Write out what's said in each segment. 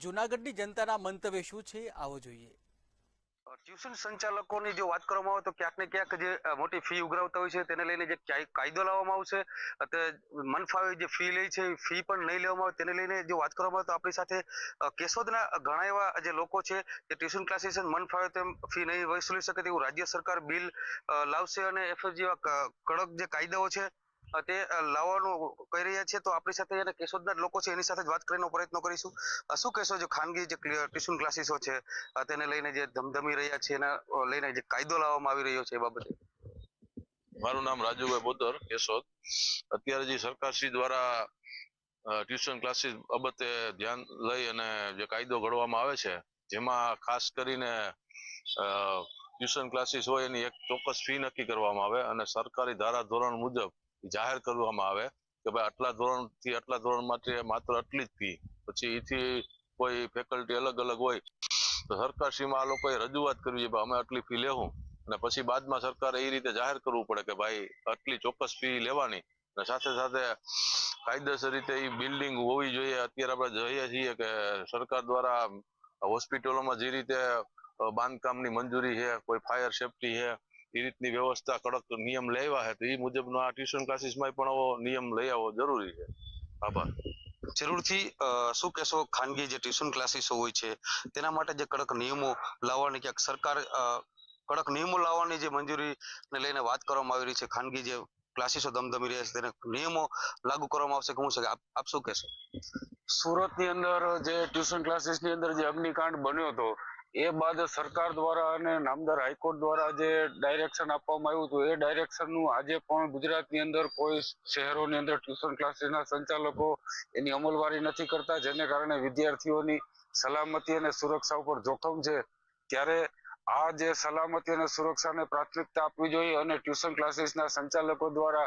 જૂનાગઢની જનતાના મંતવ્ય શું છે આવો જોઈએ। ટ્યુશન સંચાલકોની જો વાત કરવામાં આવે તો ક્યાંક ને ક્યાંક જે મોટી ફી ઉઘરાવતા હોય છે તેને લઈને જે કાયદો લાવવામાં આવશે, મન ફાવે જે ફી લે છે ફી પણ નહીં લેવામાં આવે તેને લઈને જો વાત કરવામાં આવે તો આપણી સાથે કેશોદના ઘણા એવા જે લોકો છે કે ટ્યુશન ક્લાસીસ મન ફાવે તેમ ફી નહીં વસૂલી શકે તેવું રાજ્ય સરકાર બિલ લાવશે અને એફએફ જેવા કડક જે કાયદાઓ છે તે લાવવાનું કહી રહ્યા છે। તો આપણી સાથે એને કેશોદના લોકો છે એની સાથે જ વાત કરીને પ્રયત્ન કરીશું। શું કહેશો જો ખાનગી જે ટ્યુશન ક્લાસીસો છે તેને લઈને જે ધમધમી રહ્યા છે એના લઈને જે કાયદો લાવવામાં આવી રહ્યો છે એ બાબતે? મારું નામ રાજુભાઈ બોદર, કેશોદ। અત્યારે જે સરકારશ્રી દ્વારા ટ્યુશન ક્લાસીસ બાબતે ધ્યાન લઈ અને જે કાયદો ઘડવામાં આવે છે, જેમાં ખાસ કરીને ટ્યુશન ક્લાસીસ હોય એની એક ચોક્કસ ફી નક્કી કરવામાં આવે અને સરકારી ધારા ધોરણ મુજબ જાહેર કરવામાં આવે કે ભાઈ આટલા ધોરણથી આટલા ધોરણ માટે માત્ર આટલી જ ફી। પછી એથી કોઈ ફેકલ્ટી અલગ અલગ હોય તો સરકારશ્રીમાં આ લોકોએ રજૂઆત કરવી છે અમે આટલી ફી લેવું, અને પછી બાદમાં સરકારે એ રીતે જાહેર કરવું પડે કે ભાઈ આટલી ચોક્કસ ફી લેવાની, અને સાથે સાથે કાયદેસર રીતે એ બિલ્ડિંગ હોવી જોઈએ। અત્યારે આપણે જોઈએ છીએ કે સરકાર દ્વારા હોસ્પિટલોમાં જે રીતે બાંધકામની મંજૂરી છે, કોઈ ફાયર સેફટી છે, એ રીતની વ્યવસ્થા કડક નિયમ લેવા છે, તો એ મુજબનો આ ટ્યુશન ક્લાસીસમાં પણ આવો નિયમ લઈ આવવો જરૂરી છે। આભાર। જરૂરથી શું કહેશો ખાનગી જે ટ્યુશન ક્લાસીસો હોય છે તેના માટે જે કડક નિયમો લાવવાની ક્યાંક સરકાર કડક નિયમો લાવવાની જે મંજૂરીને લઈને વાત કરવામાં આવી રહી છે, ખાનગી જે ક્લાસીસો ધમધમી રહ્યા છે તેને નિયમો લાગુ કરવામાં આવશે કે શું છે, આપ શું કહેશો? સુરતની અંદર જે ટ્યુશન ક્લાસીસની અંદર જે અગ્નિકાંડ બન્યો હતો એ બાદ સરકાર દ્વારા અને નામદાર હાઈકોર્ટ દ્વારા જે ડાયરેક્શન આપવામાં આવ્યું હતું એ ડાયરેક્શનનું આજે પણ ગુજરાતની અંદર કોઈ શહેરોની અંદર ટ્યુશન ક્લાસીસના સંચાલકો એની અમલવારી નથી કરતા, જેને કારણે વિદ્યાર્થીઓની સલામતી અને સુરક્ષા ઉપર જોખમ છે। ત્યારે આ જે સલામતી અને સુરક્ષાને પ્રાથમિકતા આપવી જોઈએ અને ટ્યુશન ક્લાસીસના સંચાલકો દ્વારા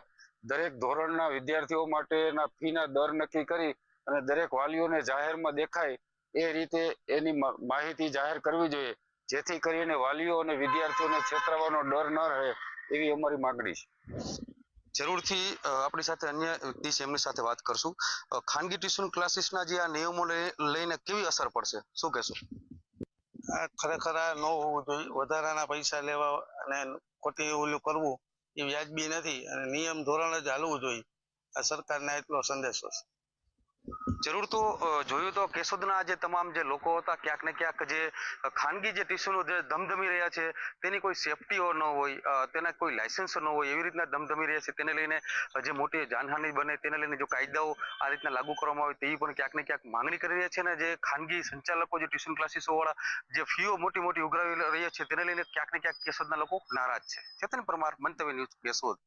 દરેક ધોરણના વિદ્યાર્થીઓ માટેના ફીના દર નક્કી કરી અને દરેક વાલીઓને જાહેરમાં દેખાય એ રીતે એની માહિતી જાહેર કરવી જોઈએ, જેથી કરીને વાલીઓ અને વિદ્યાર્થીઓને છેતરાવાનો ડર ન રહે એવી અમારી માંગણી છે। જરૂરથી આપણી સાથે અન્ય વ્યક્તિ છે એમની સાથે વાત કરશું। ખાનગી ટ્યુશન ક્લાસીસના જે આ નિયમો લઈને કેવી અસર પડશે, શું કહેશો? આ ખરેખર આ ન હોવું જોઈએ। વધારાના પૈસા લેવા અને ખોટી ઓલું કરવું એ વ્યાજબી નથી અને નિયમ ધોરણ જ હાલવું જોઈએ। આ સરકારને એટલો સંદેશો છે। જરૂર તો જોયું તો કેશોદના જે તમામ જે લોકો હતા ક્યાંક ને ક્યાંક જે ખાનગી જે ટ્યુશનો જે ધમધમી રહ્યા છે તેની કોઈ સેફટીઓ ન હોય, તેના કોઈ લાયસન્સ ન હોય, એવી રીતના ધમધમી રહ્યા છે, તેને લઈને જે મોટી જાનહાનિ બને તેને લઈને જો કાયદાઓ આ રીતના લાગુ કરવામાં આવે તેવી પણ ક્યાંક ને ક્યાંક માંગણી કરી રહ્યા છે। ને જે ખાનગી સંચાલકો જે ટ્યુશન ક્લાસીસો વાળા જે ફીઓ મોટી મોટી ઉઘરાવી રહ્યા છે તેને લઈને ક્યાંક ને ક્યાંક કેશોદના લોકો નારાજ છે। ચેતન પરમાર, મંતવ્ય ન્યૂઝ, કેશોદ।